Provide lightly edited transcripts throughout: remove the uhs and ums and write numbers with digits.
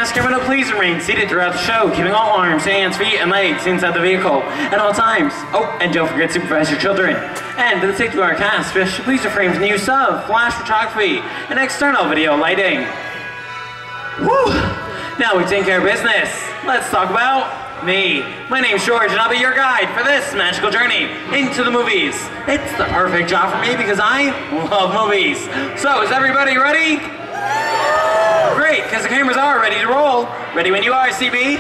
cast camera, please remain seated throughout the show, keeping all arms, hands, feet, and legs inside the vehicle at all times. Oh, and don't forget to supervise your children. And for the safety of our cast, please refrain from the use of flash photography and external video lighting. Woo! Now we've taken care of business. Let's talk about me. My name's George, and I'll be your guide for this magical journey into the movies. It's the perfect job for me because I love movies. So, is everybody ready? Great, because the cameras are ready to roll. Ready when you are, CB.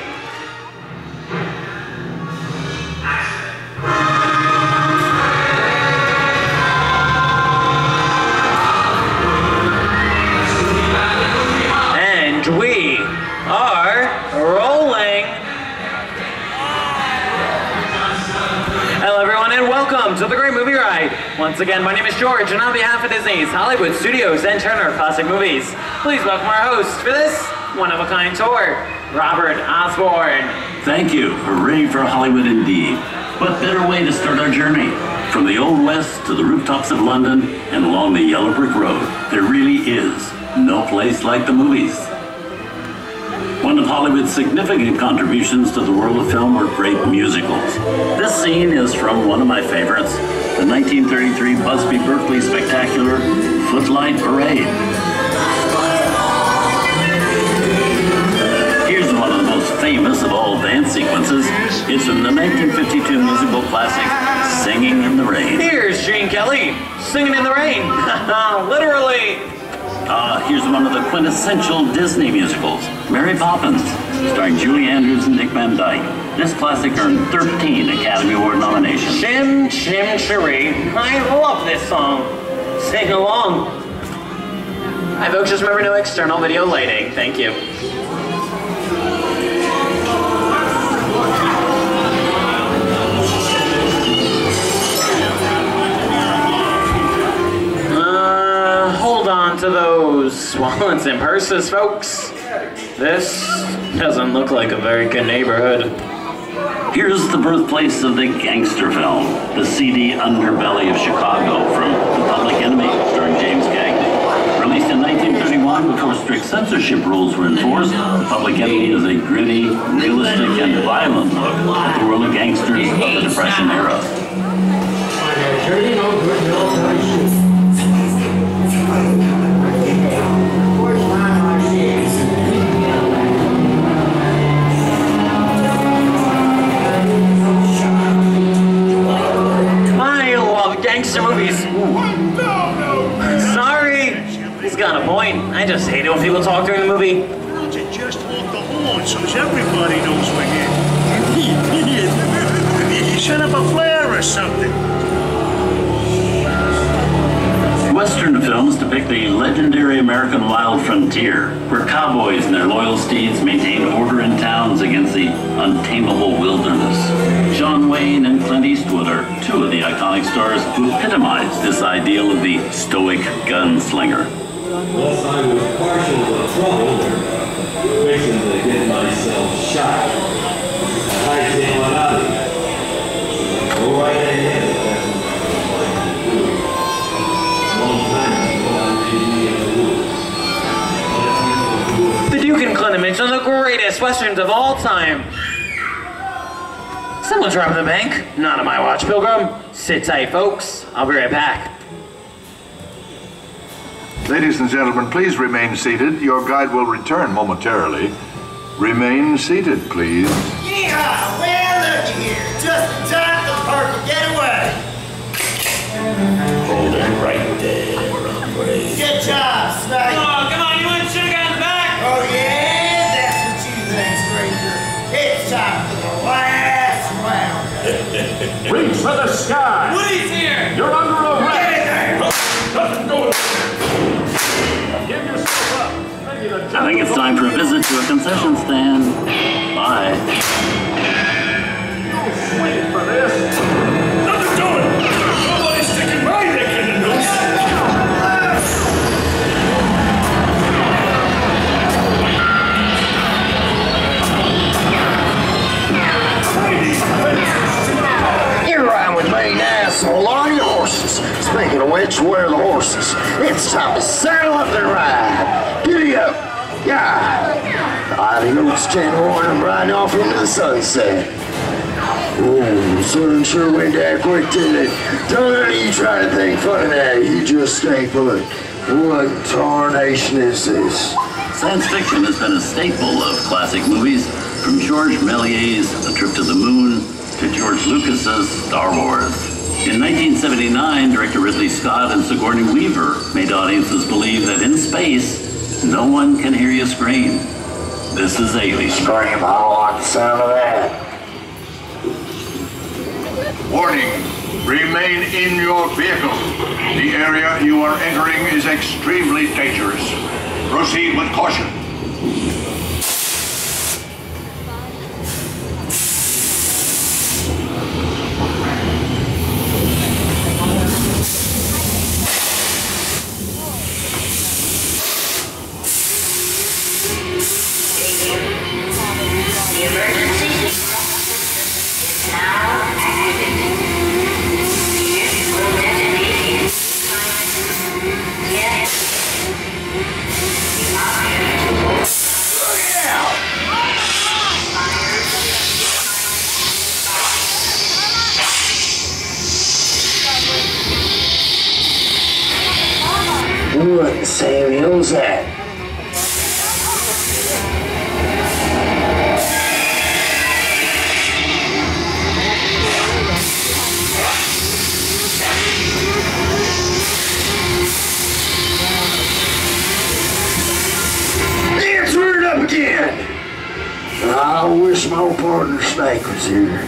And we are rolling. Hello everyone and welcome to the Great Movie Ride. Once again, my name is George, and on behalf of Disney's Hollywood Studios and Turner Classic Movies, please welcome our host for this one-of-a-kind tour, Robert Osborne. Thank you. Hooray for Hollywood indeed. What better way to start our journey? From the Old West to the rooftops of London and along the yellow brick road, there really is no place like the movies. One of Hollywood's significant contributions to the world of film were great musicals. This scene is from one of my favorites, the 1933 Busby Berkeley spectacular Footlight Parade. Here's one of the most famous of all dance sequences. It's from the 1952 musical classic, Singing in the Rain. Here's Gene Kelly, Singing in the Rain. Literally. Here's one of the quintessential Disney musicals, Mary Poppins, starring Julie Andrews and Dick Van Dyke. This classic earned 13 Academy Award nominations. Chim Chim Cheree. I love this song. Sing along. Hi folks, just remember no external video lighting. Thank you. Hold on to those wallets and purses, folks. This doesn't look like a very good neighborhood. Here's the birthplace of the gangster film, the seedy underbelly of Chicago, from The Public Enemy, starring James Cagney. Released in 1931 before strict censorship rules were enforced, The Public Enemy is a gritty, realistic, and violent look at the world of gangsters of the Depression era. Gangster movies. Ooh. Sorry. He's got a point. I just hate it when people talk during the movie. Why don't you just hold the horn so everybody knows we're here? Set up a flare or something. Western films depict the legendary American wild frontier, where cowboys and their loyal steeds maintain order in towns against the untamable wilderness. John Wayne and Clint Eastwood are two of the iconic stars who epitomize this ideal of the stoic gunslinger. Unless I was partial to trouble or fixing to get myself shot, I take one out of it. Go right ahead. The Duke and Clement, one of the greatest westerns of all time. Someone's robbing the bank. Not on my watch, Pilgrim. Sit tight, folks. I'll be right back. Ladies and gentlemen, please remain seated. Your guide will return momentarily. Remain seated, please. Yeehaw! Well, looky here. Just in time for the perfect getaway. Hold it right there. Good job, Snake. Come on, you want to check out the back? Oh, yeah? That's what you think, stranger. It's time for the last round. Reach for the sky! Woody's here! You're under arrest! Get in there! Nothing going. Give yourself up. I think it's time for a visit to a concession stand. Bye. Wait for this. Nothing doing. Nobody's sticking my neck in the noose. You're riding with me now, so on your horses. Speaking of which, where are the horses? It's time to saddle up and ride. Giddy up. Yeah, adios, Channel 1, I'm riding off into the sunset. Oh, the sun sure went that quick, didn't it? Don't you try to think funny now, you just stay put. What tarnation is this? Science fiction has been a staple of classic movies, from George Méliès' A Trip to the Moon to George Lucas's Star Wars. In 1979, director Ridley Scott and Sigourney Weaver made audiences believe that in space, no one can hear you scream. This is Alien. Scream, I don't like the sound of that. Warning, remain in your vehicle. The area you are entering is extremely dangerous. Proceed with caution. What in Samuel's that? Answer it up again! I wish my old partner Snake was here.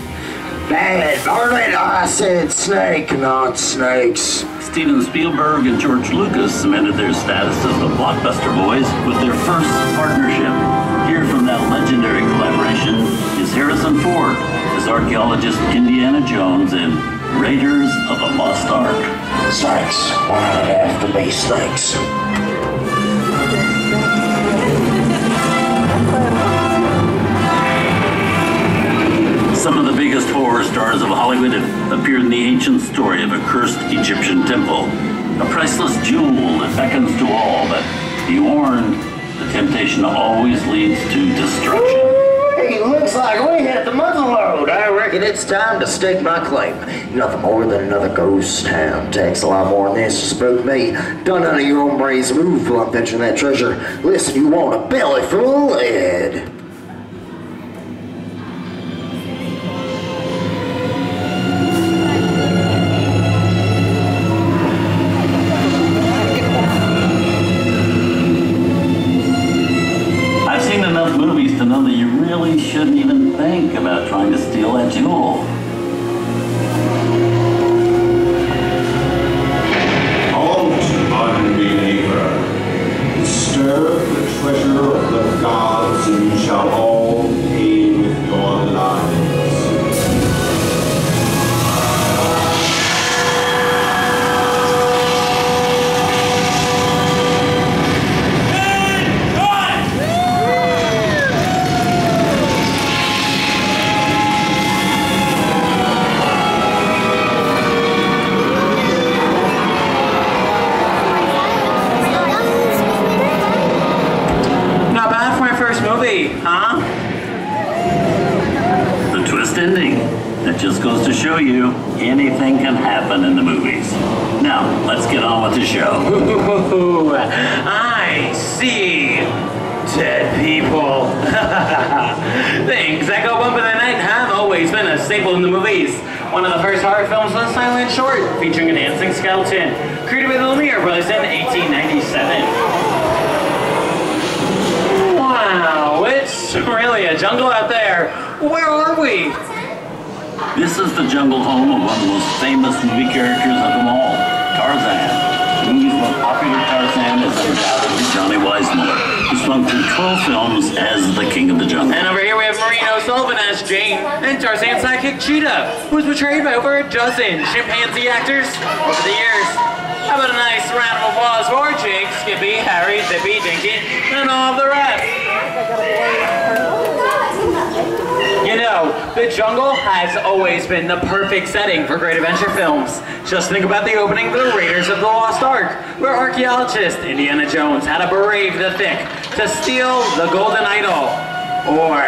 Bad, darn it, I said snake, not snakes. Steven Spielberg and George Lucas cemented their status as the blockbuster boys with their first partnership. Here from that legendary collaboration is Harrison Ford as archaeologist Indiana Jones in Raiders of the Lost Ark. Snakes, why did it have to be snakes? Some of the biggest horror stars of Hollywood have appeared in the ancient story of a cursed Egyptian temple. A priceless jewel that beckons to all, but be warned, the temptation always leads to destruction. Hey, looks like we hit the muzzle load. I reckon it's time to stake my claim. Nothing more than another ghost town. Takes a lot more than this to spook me. Done none of your hombres move while I'm fetching that treasure. Listen, you want a belly full of lead. To know that you really shouldn't even think about trying to steal that jewel. Halt, unbeliever. Disturb the treasure of the gods, and you shall all pay with your lives. Huh? The twist ending. That just goes to show you anything can happen in the movies. Now, let's get on with the show. Ooh, I see dead people. Things that go bump in the night have always been a staple in the movies. One of the first horror films was a silent short featuring a dancing skeleton, created by the Lumiere Brothers in 1897. Wow, it's really a jungle out there. Where are we? This is the jungle home of one of the most famous movie characters of them all, Tarzan. The movie's most popular Tarzan is undoubtedly Johnny Weissmuller, who swung through 12 films as the King of the Jungle. And over here we have Maureen O'Sullivan as Jane, and Tarzan's sidekick Cheetah, who was portrayed by over a dozen chimpanzee actors over the years. How about a nice round of applause for Jake, Skippy, Harry, Zippy, Dinky, and all the rest? You know, The jungle has always been the perfect setting for great adventure films. Just think about the opening of The Raiders of the Lost Ark, where archaeologist Indiana Jones had to brave the thick to steal the Golden Idol. Or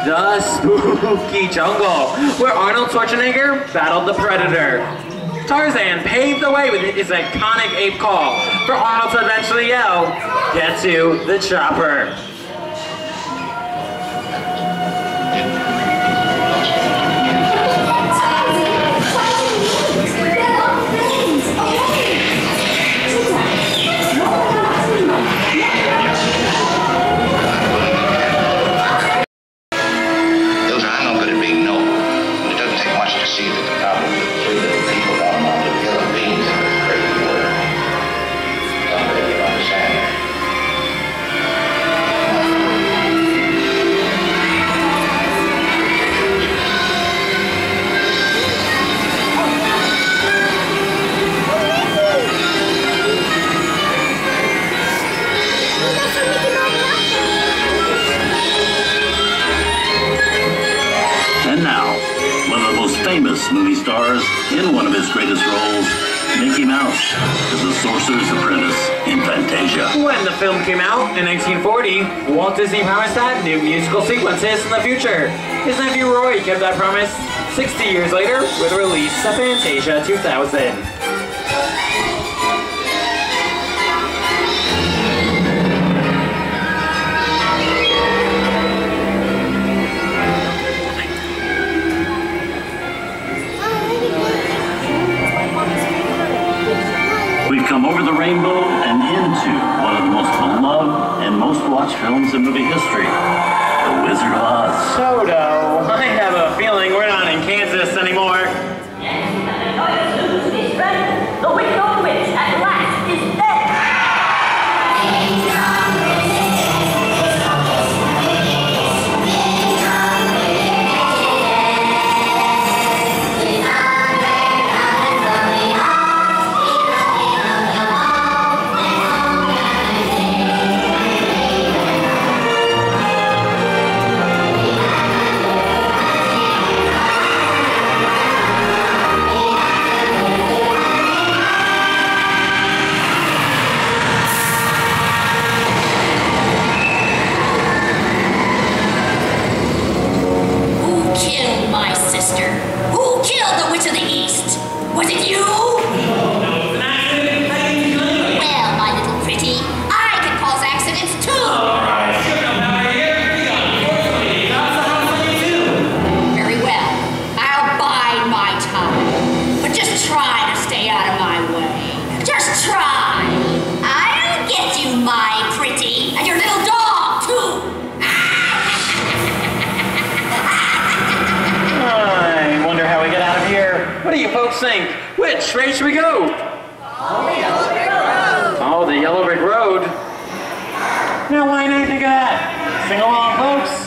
the spooky jungle, where Arnold Schwarzenegger battled the Predator. Tarzan paved the way with his iconic ape call for Arnold to eventually yell, "Get to the chopper." Movie stars in one of his greatest roles, Mickey Mouse as the Sorcerer's Apprentice in Fantasia. When the film came out in 1940, Walt Disney promised to have new musical sequences in the future. His nephew Roy kept that promise 60 years later with the release of Fantasia 2000. We've come over the rainbow and into one of the most beloved and most watched films in movie history, The Wizard of Oz. Toto, I have a feeling we're not in Kansas anymore. The wicked old witch at last is dead! What do you folks think? Which way should we go? Oh, the Yellow Brick Road. Now, why didn't I think of that? Sing along, folks.